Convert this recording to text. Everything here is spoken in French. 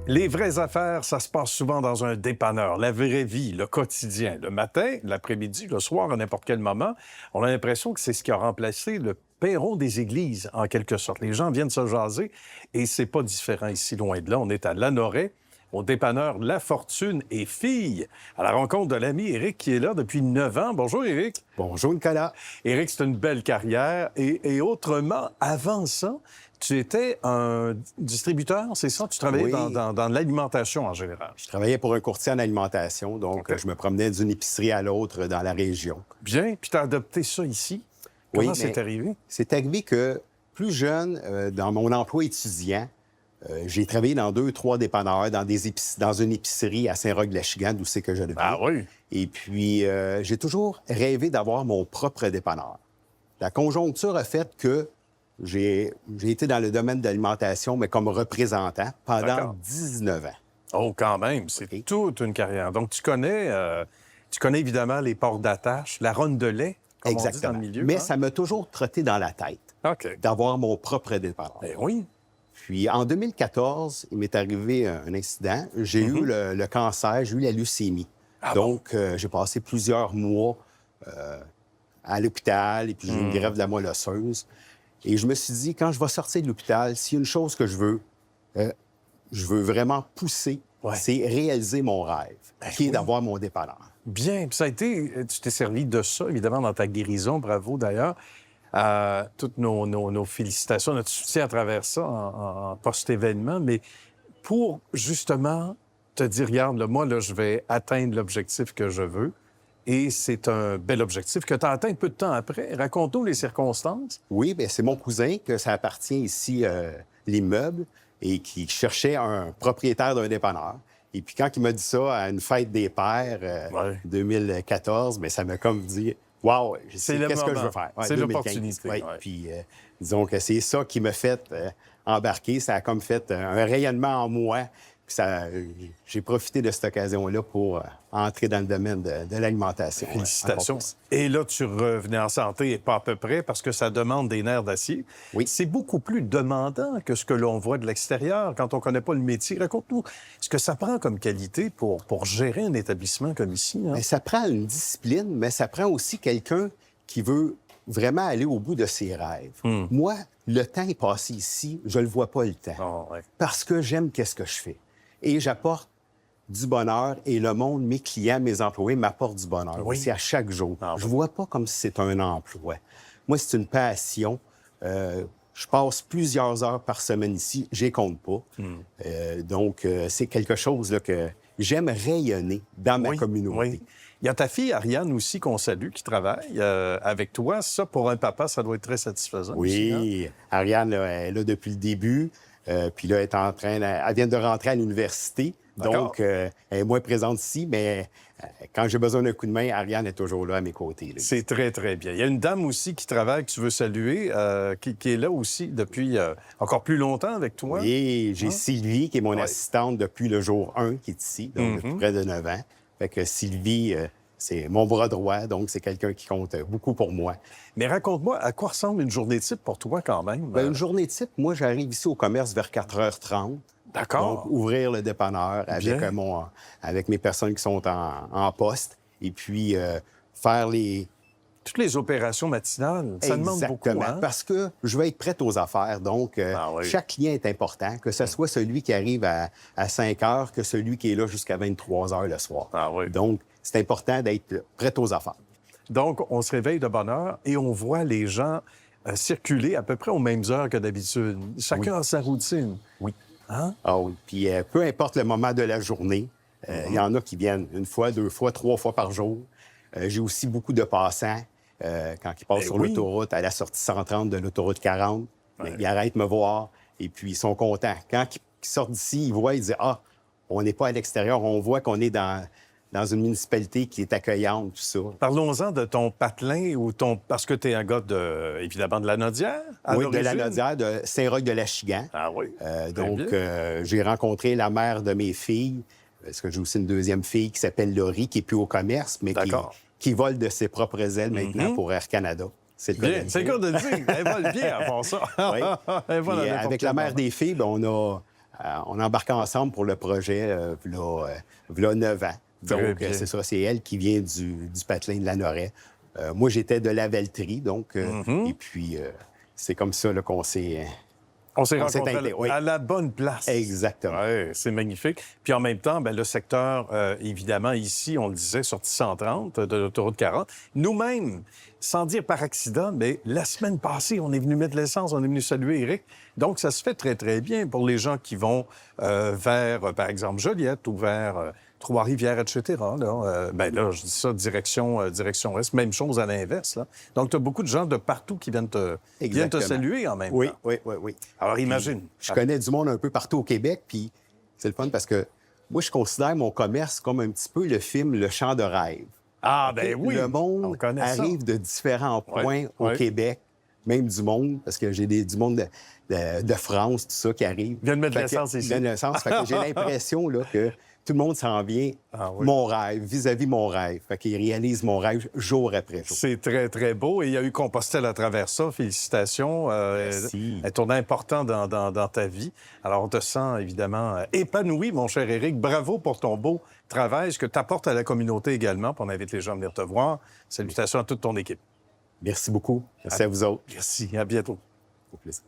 Les vraies affaires, ça se passe souvent dans un dépanneur, la vraie vie, le quotidien. Le matin, l'après-midi, le soir, à n'importe quel moment, on a l'impression que c'est ce qui a remplacé le perron des églises, en quelque sorte. Les gens viennent se jaser et c'est pas différent ici, loin de là. On est à Lanoraie, au dépanneur La Fortune et Filles, à la rencontre de l'ami Éric qui est là depuis 9 ans. Bonjour Éric. Bonjour Nicolas. Éric, c'est une belle carrière. Et autrement, avant ça, tu étais un distributeur, c'est ça? Tu travaillais Oui. dans l'alimentation en général. Je travaillais pour un courtier en alimentation, donc OK. je me promenais d'une épicerie à l'autre dans la région. Bien. Puis tu as adopté ça ici. Comment Oui, c'est mais arrivé? c'est arrivé que plus jeune, dans mon emploi étudiant, j'ai travaillé dans 2-3 dépanneurs, dans une épicerie à Saint-Roch-de-la-Chigane, d'où c'est que je le vis. Ah oui? Et puis, j'ai toujours rêvé d'avoir mon propre dépanneur. La conjoncture a fait que j'ai été dans le domaine de l'alimentation, mais comme représentant pendant D'accord. 19 ans. Oh, quand même, c'est OK. toute une carrière. Donc, tu connais évidemment les ports d'attache, la ronde de lait, comme on dit dans Exactement. le milieu. Mais hein? ça m'a toujours trotté dans la tête OK. d'avoir mon propre dépanneur. Ben oui. Puis en 2014, il m'est arrivé un incident. J'ai eu le cancer, j'ai eu la leucémie. Ah bon? Donc, j'ai passé plusieurs mois à l'hôpital et puis j'ai eu une greffe de la moelle osseuse. Et je me suis dit, quand je vais sortir de l'hôpital, s'il y a une chose que je veux vraiment pousser, Ouais. c'est réaliser mon rêve, qui est oui. d'avoir mon dépanneur. Bien. Puis ça a été, tu t'es servi de ça, évidemment, dans ta guérison. Bravo, d'ailleurs. Toutes nos félicitations, notre soutien à travers ça en post-événement. Mais pour, justement, te dire, regarde, là, moi, là, je vais atteindre l'objectif que je veux. Et c'est un bel objectif que tu as atteint peu de temps après. Raconte-nous les circonstances. Oui, bien, c'est mon cousin que ça appartient ici, l'immeuble, et qui cherchait un propriétaire d'un dépanneur. Et puis quand il m'a dit ça à une fête des pères, Ouais. 2014, bien, ça m'a comme dit « Wow, je sais le qu'est-ce que je moment. veux faire. » C'est 2015. l'opportunité, Ouais. ouais. Puis disons que c'est ça qui m'a fait embarquer. Ça a comme fait un rayonnement en moi. Puis j'ai profité de cette occasion-là pour entrer dans le domaine de l'alimentation. Félicitations. Encore plus. Et là, tu revenais en santé et pas à peu près parce que ça demande des nerfs d'acier. Oui. C'est beaucoup plus demandant que ce que l'on voit de l'extérieur quand on ne connaît pas le métier. Raconte-nous ce que ça prend comme qualité pour gérer un établissement comme ici. Hein? Bien, ça prend une discipline, mais ça prend aussi quelqu'un qui veut vraiment aller au bout de ses rêves. Moi, le temps est passé ici, je ne le vois pas le temps. Oh, ouais. Parce que j'aime qu'est-ce que je fais. Et j'apporte du bonheur et le monde, mes clients, mes employés m'apportent du bonheur. Oui. C'est à chaque jour. Ah, Je oui. vois pas comme si c'est un emploi. Moi, c'est une passion. Je passe plusieurs heures par semaine ici. Je les compte pas. Donc, c'est quelque chose là, que j'aime rayonner dans ma Oui, communauté. oui. Il y a ta fille Ariane aussi qu'on salue, qui travaille avec toi. Ça, pour un papa, ça doit être très satisfaisant. aussi, hein? Oui, Ariane, là, elle est là depuis le début. Puis là, elle vient de rentrer à l'université. D'accord. Donc, elle est moins présente ici, mais quand j'ai besoin d'un coup de main, Ariane est toujours là à mes côtés. Là. C'est très, très bien. Il y a une dame aussi qui travaille, que tu veux saluer, qui est là aussi depuis encore plus longtemps avec toi. Et j'ai Sylvie, qui est mon Ouais. assistante depuis le jour 1, qui est ici, donc depuis près de 9 ans. Fait que Sylvie, c'est mon bras droit, donc c'est quelqu'un qui compte beaucoup pour moi. Mais raconte-moi, à quoi ressemble une journée type pour toi quand même? Bien, une journée type, moi, j'arrive ici au commerce vers 4h30. D'accord. Donc, ouvrir le dépanneur avec, Bien. avec mes personnes qui sont en poste et puis faire les... Toutes les opérations matinales, ça demande beaucoup. Exactement, Hein? parce que je vais être prête aux affaires. Donc, Ah oui. chaque client est important, que ce soit celui qui arrive à 5 heures que celui qui est là jusqu'à 23 heures le soir. Ah oui. Donc, c'est important d'être prête aux affaires. Donc, on se réveille de bonne heure et on voit les gens circuler à peu près aux mêmes heures que d'habitude. Chacun a sa routine. Oui. Hein? Ah oui. Puis, peu importe le moment de la journée, il y en a qui viennent une fois, 2 fois, 3 fois par jour. J'ai aussi beaucoup de passants quand ils passent Ben sur oui. l'autoroute, à la sortie 130 de l'autoroute 40. Ouais. Ils arrêtent me voir et puis ils sont contents. Quand ils sortent d'ici, ils voient, ils disent « Ah, on n'est pas à l'extérieur, on voit qu'on est dans une municipalité qui est accueillante, tout ça. » Parlons-en de ton patelin ou ton... Parce que tu es un gars, évidemment, de la Nodière, à Oui, de la l'origine. Nodière, de Saint-Roch-de-la-Chigane. Ah oui. Donc, bien. j'ai rencontré la mère de mes filles, parce que j'ai aussi une deuxième fille qui s'appelle Laurie, qui n'est plus au commerce, mais D'accord. qui vole de ses propres ailes maintenant pour Air Canada. C'est le cas de Bien, le c'est le dire. cas de le dire. Elle vole bien avant ça. Oui. Elle vole Puis, à n'importe avec quel la mère moment. des filles, ben, On embarque ensemble pour le projet v'là 9 ans. Très Donc, bien. c'est ça, c'est elle qui vient du patelin de la Noret. Moi, j'étais de la Velleterie, donc... Et puis, c'est comme ça là, qu'on s'est... On s'est On s'est rencontrés teinté, oui. à la bonne place. Exactement. Oui, c'est magnifique. Puis en même temps, bien, le secteur, évidemment, ici, on le disait, sortie 130 de l'autoroute 40. Nous-mêmes, sans dire par accident, mais la semaine passée, on est venu mettre l'essence, on est venu saluer Éric. Donc, ça se fait très, très bien pour les gens qui vont vers, par exemple, Joliette ou vers Trois-Rivières, etc. Là, je dis ça, direction Est. Même chose à l'inverse. Là. Donc, tu as beaucoup de gens de partout qui viennent te saluer en même temps. Oui. Alors, imagine. Je connais du monde un peu partout au Québec, puis c'est le fun parce que moi, je considère mon commerce comme un petit peu le film Le Champ de rêve. Ah, ben oui! Le On monde connaît ça. arrive de différents points au ouais. Québec, même du monde, parce que j'ai du monde de France, tout ça, qui arrive. Viens de mettre Fait que- l'essence ici. Vient de l'essence. Fait que j'ai l'impression là, que tout le monde s'en vient mon rêve, vis-à-vis mon rêve. Fait qu'il réalise mon rêve jour après jour. C'est très, très beau. Et il y a eu Compostelle à travers ça. Félicitations. Merci. Un tournant important dans ta vie. Alors, on te sent évidemment épanoui, mon cher Éric. Bravo pour ton beau travail, ce que tu apportes à la communauté également. Puis on invite les gens à venir te voir. Salutations à toute ton équipe. Merci beaucoup. Merci à vous autres. Merci. À bientôt. Au plaisir.